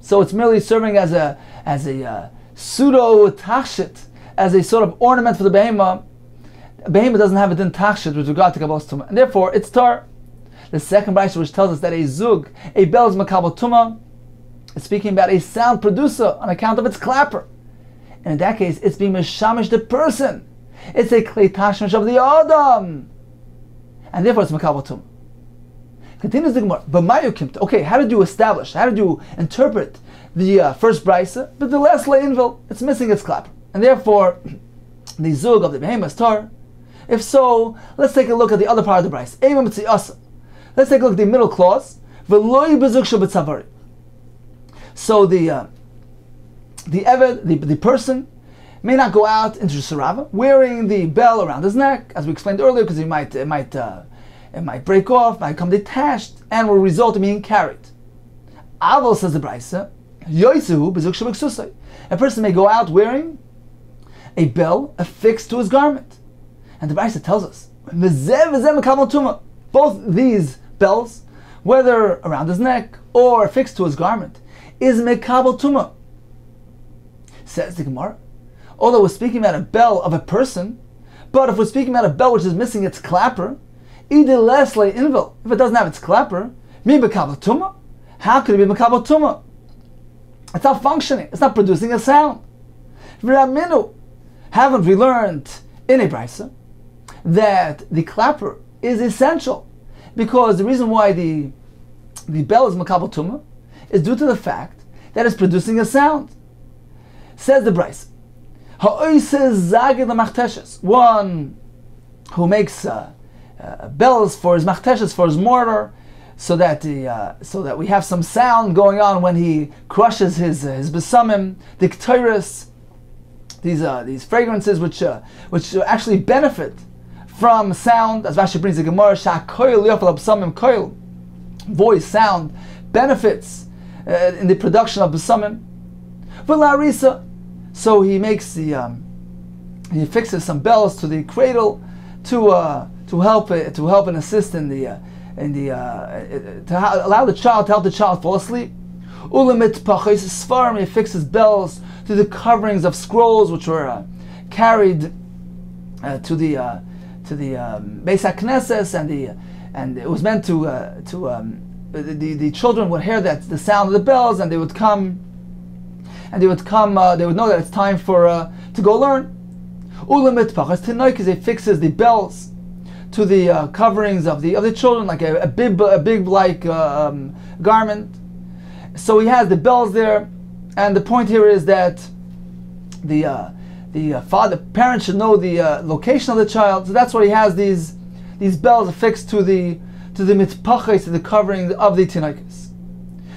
So it's merely serving as a pseudo tachshit, as a sort of ornament for the behema. A behema doesn't have a din tachshit with regard to kabbalas tumah, and therefore it's tar. The second brisa which tells us that a zug, a bell is makabel tumah, is speaking about a sound producer on account of its clapper. And in that case, it's being meshamish the person. It's a kli tashmish of the Adam, and therefore it's makabel tumah. Continues the Gemara. Okay, how did you establish? How did you interpret the first brisa? But the last leinvil, it's missing its clapper, and therefore the zug of the behema is tar. If so, let's take a look at the other part of the brisa. Let's take a look at the middle clause. So the eved, the person, may not go out into Sarava wearing the bell around his neck, as we explained earlier, because it might break off, might come detached, and will result in being carried. Aval, says the brisa, a person may go out wearing a bell affixed to his garment. And the brisa tells us, both these bells, whether around his neck or affixed to his garment, is makabel tumah. Says the Gemara, although we're speaking about a bell of a person, but if we're speaking about a bell which is missing its clapper, if it doesn't have its clapper, how could it be makabel tumah? It's not functioning. It's not producing a sound. Haven't we learned in a brisa that the clapper is essential? Because the reason why the bell is makabel tumah is due to the fact that it's producing a sound. Says the brisa, one who makes bells for his machteshes, for his mortar, so that we have some sound going on when he crushes his besamim, the ketores, these fragrances which actually benefit from sound, as Rashi brings the Gemara, sha'koil yofel besamim koil, voice, sound benefits in the production of besamim. V'la'arisa, so he makes he fixes some bells to the cradle to help and assist to allow the child to help the child fall asleep. Ulamit pachis svarim, he fixes bells to the coverings of scrolls which were carried to the Beis HaKnesses, and it was meant to the children would hear the sound of the bells, and they would come, they would know that it's time to go learn. Ulemitpachas tinoikis, he fixes the bells to the coverings of the children, like a big like garment. So he has the bells there, and the point here is that the parent should know the location of the child. So that's why he has these bells affixed to the mitpachas, to the covering of the tinoikis.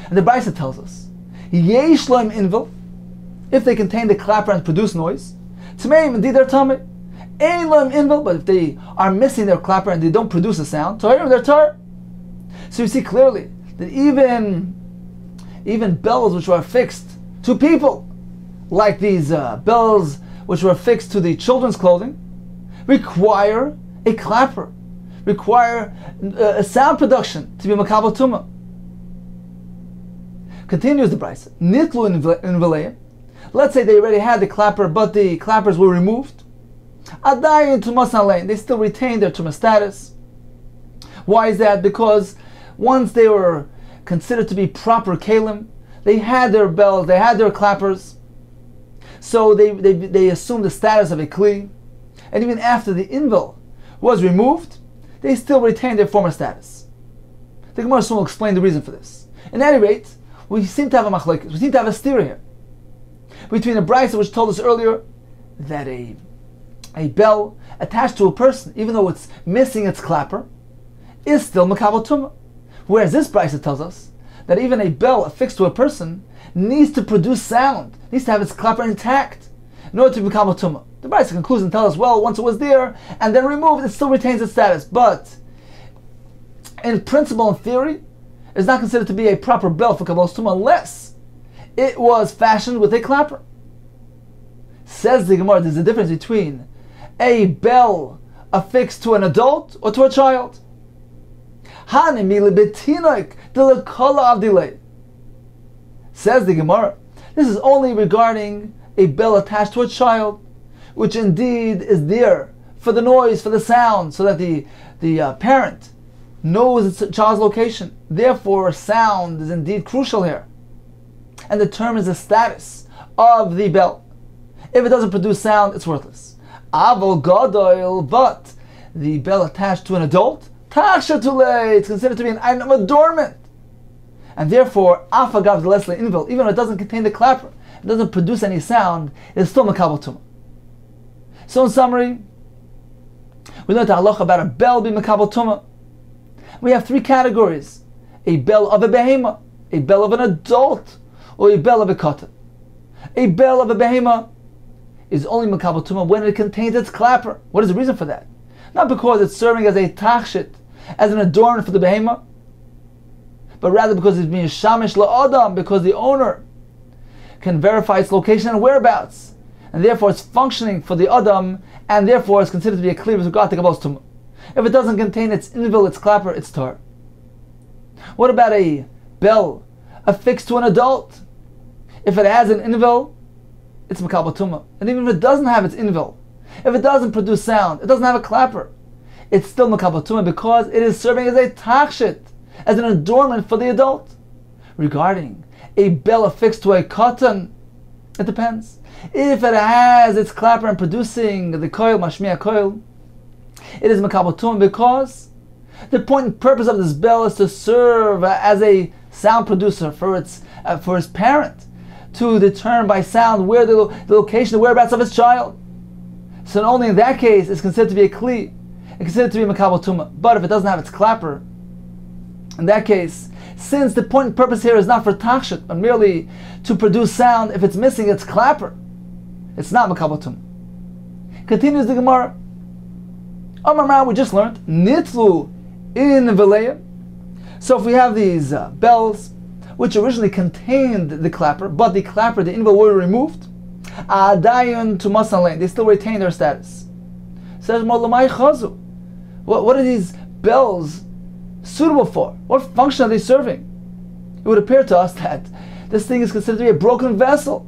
And the Brisa tells us, yesh lahem invil, if they contain the clapper and produce noise, tmeim indeed they're tummy. Ein lahem invil, but if they are missing their clapper and they don't produce a sound, they're tar. So you see clearly that even bells which were affixed to people, like these bells which were affixed to the children's clothing, require a clapper, require a sound production to be makabel tumah. Continues the Brisa. Nitlu in v'leim. Let's say they already had the clapper, but the clappers were removed. Adayin tumas alein. They still retain their tumah status. Why is that? Because once they were considered to be proper kalim, they had their bells, they had their clappers, so they assumed the status of a kli, and even after the invil was removed, they still retained their former status. The Gemara soon will explain the reason for this. At any rate, we seem to have a machlokes, we seem to have a steer here between a brisa which told us earlier that a bell attached to a person, even though it's missing its clapper, is still makabel tumah. Whereas this brisa tells us that even a bell affixed to a person needs to produce sound, needs to have its clapper intact in order to become a tumah. The brisa concludes and tells us, well, once it was there and then removed, it still retains its status. But in principle and theory, it's not considered to be a proper bell for kabbalas tumah unless it was fashioned with a clapper. Says the Gemara, there's a difference between a bell affixed to an adult or to a child. Says the Gemara, this is only regarding a bell attached to a child, which indeed is there for the noise, for the sound, so that the parent knows its child's location. Therefore, sound is indeed crucial here, and determines the status of the bell. If it doesn't produce sound, it's worthless. Avol Gadoil, but the bell attached to an adult, it's considered to be an item of adornment. And therefore, Afagav Leslie Invil, even though it doesn't contain the clapper, it doesn't produce any sound, it's still makabel tumah. So in summary, we learned the halacha about a bell being makabel tumah. We have three categories: a bell of a behema, a bell of an adult, or a bell of a katan. A bell of a behema is only makabel tumah when it contains its clapper. What is the reason for that? Not because it's serving as a tachshit, as an adornment for the behema, but rather because it's being shamish la'adam, because the owner can verify its location and whereabouts, and therefore it's functioning for the adam, and therefore it's considered to be a clear with regard to kabbalas tumah. If it doesn't contain its invil, its clapper, it's tar. What about a bell affixed to an adult? If it has an invil, it's makabel tumah. And even if it doesn't have its invil, if it doesn't produce sound, it doesn't have a clapper, it's still makabel tumah because it is serving as a tachshit, as an adornment for the adult. Regarding a bell affixed to a katan, it depends. If it has its clapper and producing the koil, mashmiya koil, it is makabel tumah because the point and purpose of this bell is to serve as a sound producer for its parent, to determine by sound where the location, the whereabouts of its child. So only in that case is considered to be a kli, it's considered to be makabel tumah. But if it doesn't have its clapper, in that case, since the point and purpose here is not for tachshit, but merely to produce sound, if it's missing its clapper, it's not makabel tumah. Continues the Gemara. Amar, we just learned nitlu in v'leim. So if we have these bells, which originally contained the clapper, but the clapper, the invil, were removed, adayon to masan, they still retain their status. Says Molamai Chazu. What are these bells suitable for? What function are they serving? It would appear to us that this thing is considered to be a broken vessel.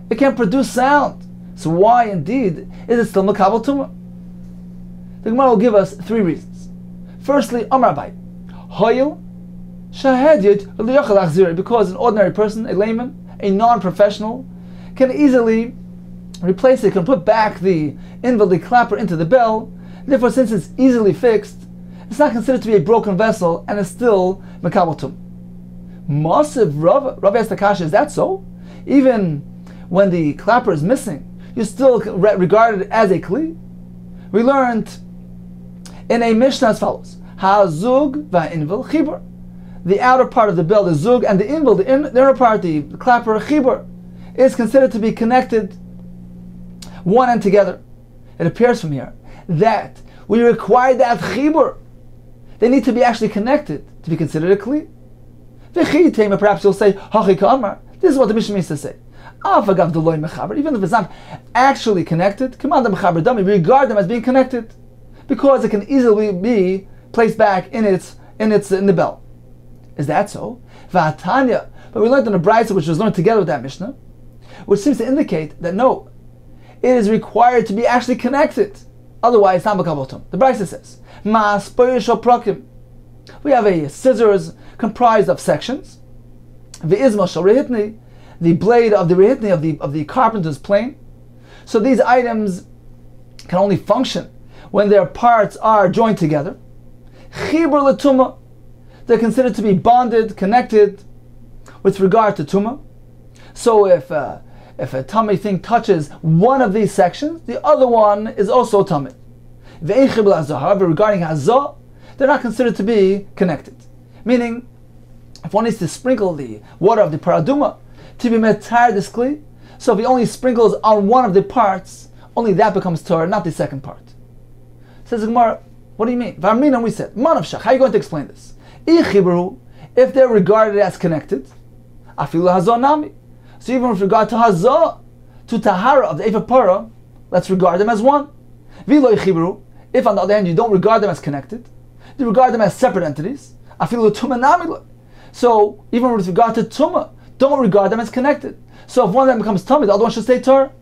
It can't produce sound. So why indeed is it still makabel tumah? The Gemara will give us three reasons. Firstly, Amar Abai, Hoyil Shahedyot L'Yochel Achzirah, because an ordinary person, a layman, a non-professional, can easily replace it, can put back the invalid clapper into the bell. Therefore, since it's easily fixed, it's not considered to be a broken vessel and is still mekabel tum. Masiv Rav asked the kasha, is that so? Even when the clapper is missing, you still regard it as a kli? We learned in a Mishnah as follows: Ha-zug va-invel chibur. The outer part of the bell, the zug, and the invel, the inner part, the clapper chibur, is considered to be connected one and together. It appears from here that we require that chibur. They need to be actually connected to be considered a kli. V'chitema, perhaps you'll say, hachi ka'amar. This is what the Mishnah means to say. Even if it's not actually connected, we regard them as being connected because it can easily be placed back in the bell. Is that so? V'atanya, but we learned in the Brisa, which was learned together with that Mishnah, which seems to indicate that no, it is required to be actually connected. Otherwise, it's not mekabel tum. The Brisa says, Mas poyeshal prakim. We have a scissors comprised of sections. V'izma shal rehitni, the blade of the rehitni of the carpenter's plane. So these items can only function when their parts are joined together. Chibur l'tumah, they're considered to be bonded, connected with regard to tumah. So if a tummy thing touches one of these sections, the other one is also tummy. However, regarding hazah, they're not considered to be connected. Meaning, if one needs to sprinkle the water of the paraduma to be metar this kli, so if he only sprinkles on one of the parts, only that becomes Torah, not the second part. Says the Gemara, what do you mean? Varmina, we said, manav shach. How are you going to explain this? If they're regarded as connected, afilu hazah nami. So even with regard to hazah, to tahara of the efa para, let's regard them as one. V'lo yichibru. If on the other hand you don't regard them as connected, you regard them as separate entities. Afilu tumah nami. So even with regard to tumah, don't regard them as connected. So if one of them becomes tumah, the other one should stay Torah.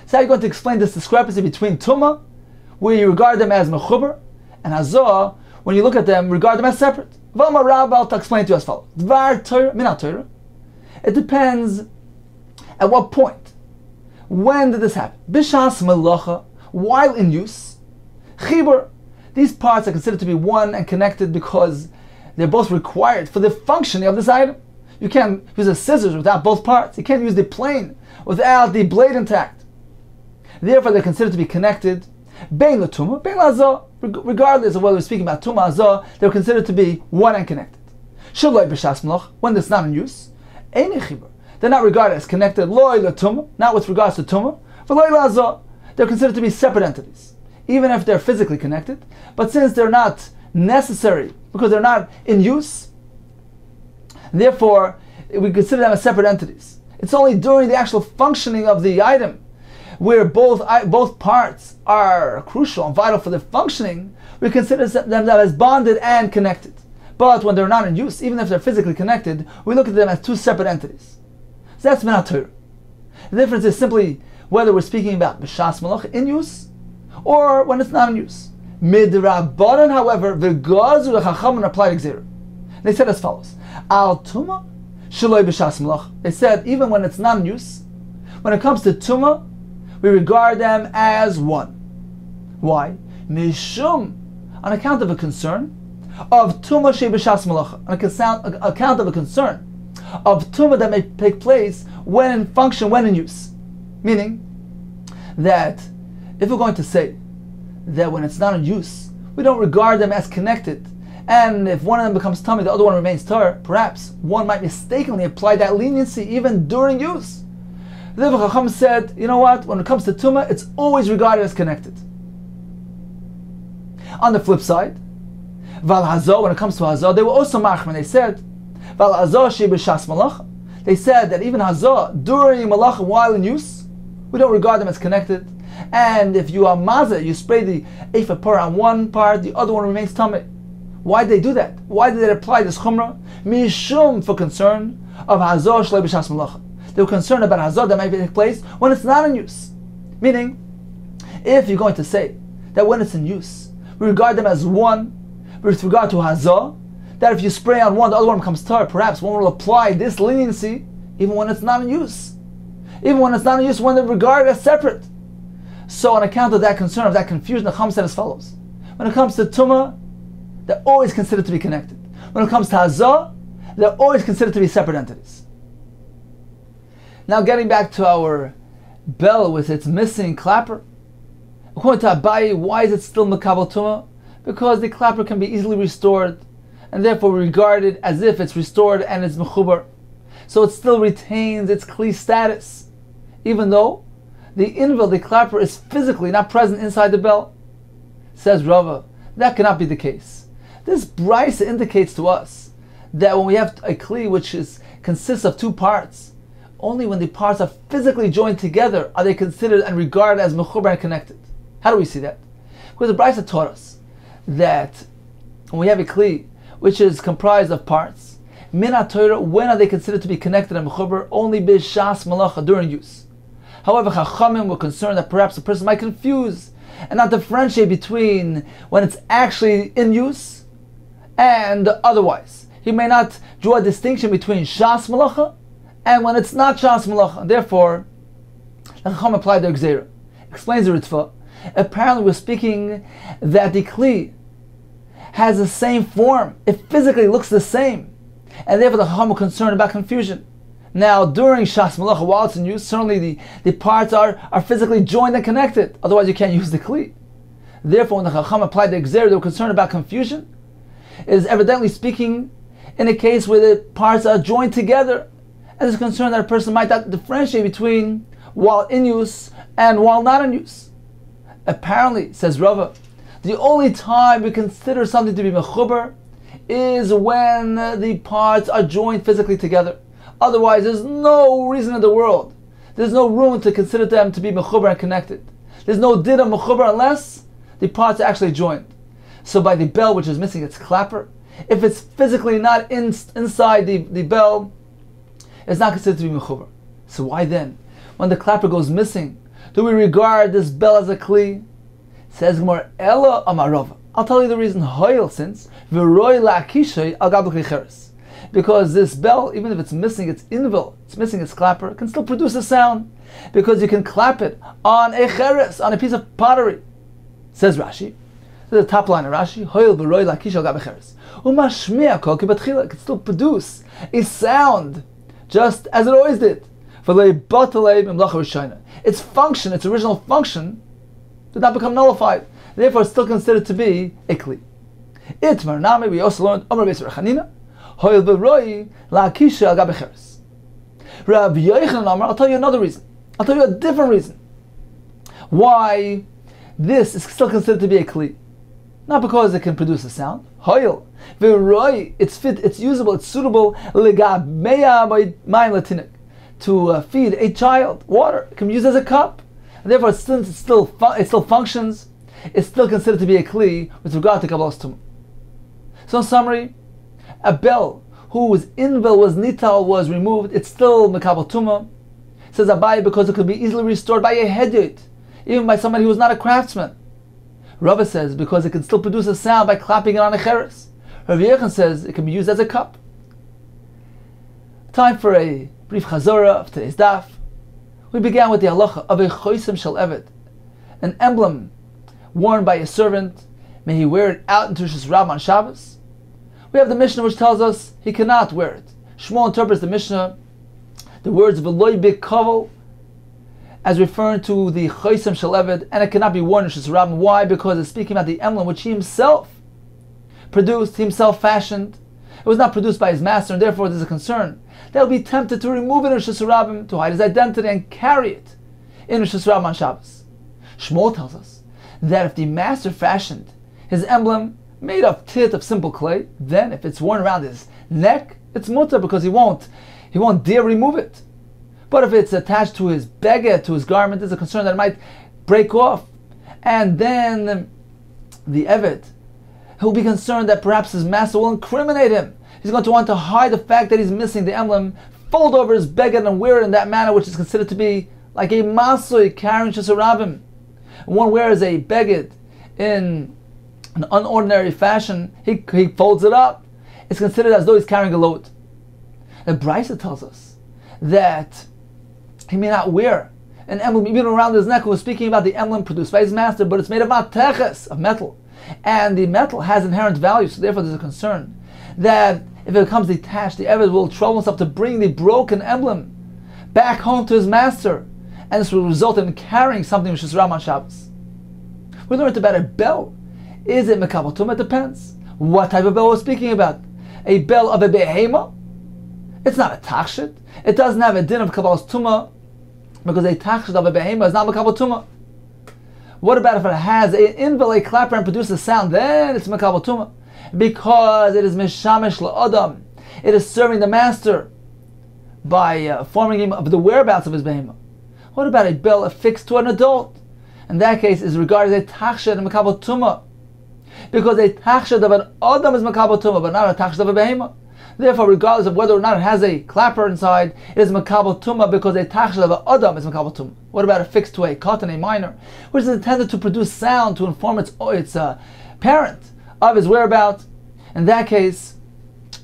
So how are you going to explain this discrepancy between tumah, where you regard them as mechuber, and hazah, when you look at them, regard them as separate? V'amar Rav, I'll explain to you as follows. Dvar Torah, minat Torah. It depends at what point. When did this happen? Bishas melacha, while in use. Chibur, these parts are considered to be one and connected because they're both required for the functioning of this item. You can't use a scissors without both parts. You can't use the plane without the blade intact. Therefore, they're considered to be connected. Bein l'tumah, bein l'azah. Regardless of whether we're speaking about tumah azah, they're considered to be one and connected. Shaloi b'shas melach, when it's not in use, ein chibur. They're not regarded as connected. Loi l'tumah, not with regards to tumah. V'loi l'azah, they're considered to be separate entities, even if they're physically connected. But since they're not necessary because they're not in use, therefore we consider them as separate entities. It's only during the actual functioning of the item, where both parts are crucial and vital for their functioning, we consider them as bonded and connected. But when they're not in use, even if they're physically connected, we look at them as two separate entities. So that's minat Torah. The difference is simply whether we're speaking about b'shas malach, in use, or when it's not in use. Midrabanan, however, v'gazu l'chachamim applied gzera. They said as follows: Al tuma shaloi b'shas malach. They said even when it's not in use, when it comes to tuma, we regard them as one. Why? Mishum, on account of a concern of tuma shei b'shas malacha, on account of a concern of tuma that may take place when in function, when in use. Meaning that if we're going to say that when it's not in use, we don't regard them as connected, and if one of them becomes tummy, the other one remains tar, perhaps one might mistakenly apply that leniency even during use. The Chacham said, you know what, when it comes to tumah, it's always regarded as connected. On the flip side, Val Hazah, when it comes to Hazah, they were also machman. They said, Val Hazah she b'shas malacha. They said that even Hazah, during malacha, while in use, we don't regard them as connected. And if you are mazah, you spray the efa par on one part, the other one remains tummy. Why did they do that? Why did they apply this chumrah? Mishum, for concern of Hazah shlei b'shas malacha. They were concerned about hazah that might take place when it's not in use. Meaning, if you're going to say that when it's in use, we regard them as one with regard to hazah, that if you spray on one, the other one becomes tar, perhaps one will apply this leniency even when it's not in use. even when it's not in use, when they're regarded as separate. So on account of that concern, of that confusion, the Chacham said as follows. When it comes to Tumah, they're always considered to be connected. When it comes to Hazah, they're always considered to be separate entities. Now getting back to our bell with its missing clapper. According to Abaye, why is it still Mekabel Tumah? Because the clapper can be easily restored, and therefore regarded as if it's restored and it's Mechubar. So it still retains its Kli status, even though the invel, the clapper, is physically not present inside the bell. Says Rava, that cannot be the case. This Brisa indicates to us that when we have a Kli which consists of two parts, only when the parts are physically joined together are they considered and regarded as mechubar and connected. How do we see that? Because the Brisa taught us that when we have a Kli which is comprised of parts, min ha-Torah, when are they considered to be connected and mechubar? Only b'shas malacha, during use. However, Chachamim were concerned that perhaps a person might confuse and not differentiate between when it's actually in use and otherwise. He may not draw a distinction between shas malacha and when it's not shas malacha. And therefore, the Chacham applied their gzeira. Explains the Ritva. Apparently, we're speaking that the Kli has the same form. It physically looks the same, and therefore the Chacham were concerned about confusion. Now, during Shas Malacha, while it's in use, certainly the parts are physically joined and connected. Otherwise, you can't use the Kli. Therefore, when the Chacham applied the Gzer, they were concerned about confusion. It is evidently speaking in a case where the parts are joined together, and is concerned that a person might not differentiate between while in use and while not in use. Apparently, says Rava, the only time we consider something to be mechubar is when the parts are joined physically together. Otherwise, there's no reason in the world. There's no room to consider them to be mechubar and connected. There's no din of mechubar unless the parts are actually joined. So by the bell, which is missing its clapper, if it's physically not inside the bell, it's not considered to be mechubar. So why then, when the clapper goes missing, do we regard this bell as a Kli? Says Gemara, Ella Amarava. I'll tell you the reason. Hoyel, since v'roi la'akishay al gab l'kli cheres. Because this bell, even if it's missing its invel, it's missing its clapper, it can still produce a sound. Because you can clap it on a cheres, on a piece of pottery. Says Rashi. This is the top line of Rashi. Hoyel v'roi la'akishay al gab cheres. Umashmiya kol ki batchila. It can still produce a sound, just as it always did. Its function, its original function, did not become nullified. Therefore, it's still considered to be a Kli. Itmar Nami, we also learned Omer Beis Rechanina, Hoyel v'roi la'akisha al gab cheres. Rabbi Yochanan Amar, I'll tell you another reason. I'll tell you a different reason why this is still considered to be a Kli. Not because it can produce a sound. Hoyel v'roi, it's fit, it's usable, it's suitable legab meya ma'im latinik, to feed a child water. It can be used as a cup. And therefore, since it still functions, it's still considered to be a Kli with regard to Kabbalah's Tumah. So in summary, a bell whose invel was nital, was removed, it's still Mekabel Tumah. Says Abaye, because it could be easily restored by a hedyot, even by somebody who is not a craftsman. Rava says because it can still produce a sound by clapping it on a cheres. Rav Yechon says it can be used as a cup. Time for a brief chazorah of today's daf. We began with the halacha of a choisem shel eved, an emblem worn by a servant. May he wear it out into Rosh Hashanah on Shabbos. We have the Mishnah which tells us he cannot wear it. Shmuel interprets the Mishnah, the words v'loi b'kavel, as referring to the choisem shel eved, and it cannot be worn in Rosh Hashanah. Why? Because it's speaking about the emblem which he himself produced, he himself fashioned. It was not produced by his master, and therefore there's a concern that he'll be tempted to remove it in Rosh Hashanah to hide his identity and carry it in Rosh Hashanah on Shabbos. Shmuel tells us that if the master fashioned his emblem made of tit, of simple clay, then if it's worn around his neck, it's mutter because he won't dare remove it. But if it's attached to his beged, to his garment, there's a concern that it might break off, and then the eved, he'll be concerned that perhaps his master will incriminate him. He's going to want to hide the fact that he's missing the emblem, fold over his beged and wear it in that manner which is considered to be like a masoi carrying shesarabim. One wears a beged in an unordinary fashion, he folds it up. It's considered as though he's carrying a load. The Brisa tells us that he may not wear an emblem even around his neck. We're speaking about the emblem produced by his master, but it's made of mateches, of metal. And the metal has inherent value, so therefore there's a concern that if it becomes detached, the Eved will trouble himself to bring the broken emblem back home to his master, and this will result in carrying something which is Ram on Shabbos. We learned about a bell. Is it Mekabel Tumah? It depends. What type of bell we're speaking about? A bell of a behema? It's not a tachshit. It doesn't have a din of Kabbal's Tumah, because a tachshit of a behema is not Mekabel Tumah. What about if it has an inval, a clapper, and produces sound? Then it's Mekabel Tumah, because it is Mishamish La'adam. It is serving the master by informing him of the whereabouts of his behema. What about a bell affixed to an adult? In that case, is regarded as a tachshit and Mekabel Tumah, because a tachshit of an adam is Mekabel Tumah, but not a tachshit of a behema. Therefore, regardless of whether or not it has a clapper inside, it is Mekabel Tumah, because a tachshit of an adam is Mekabel Tumah. What about affixed to a cotton, a minor, which is intended to produce sound to inform its parent of his whereabouts? In that case,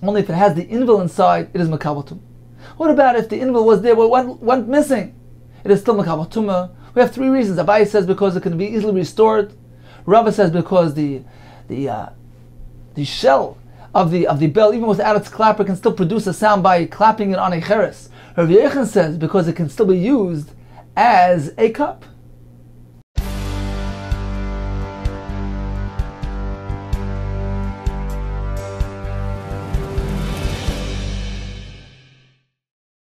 only if it has the inval inside, it is Mekabel Tumah. What about if the inval was there but went missing? It is still Mekabel Tumah. We have three reasons. Abai says because it can be easily restored. Rava says because the shell of the bell, even without its clapper, can still produce a sound by clapping it on a cheres. Rav Yechon says because it can still be used as a cup.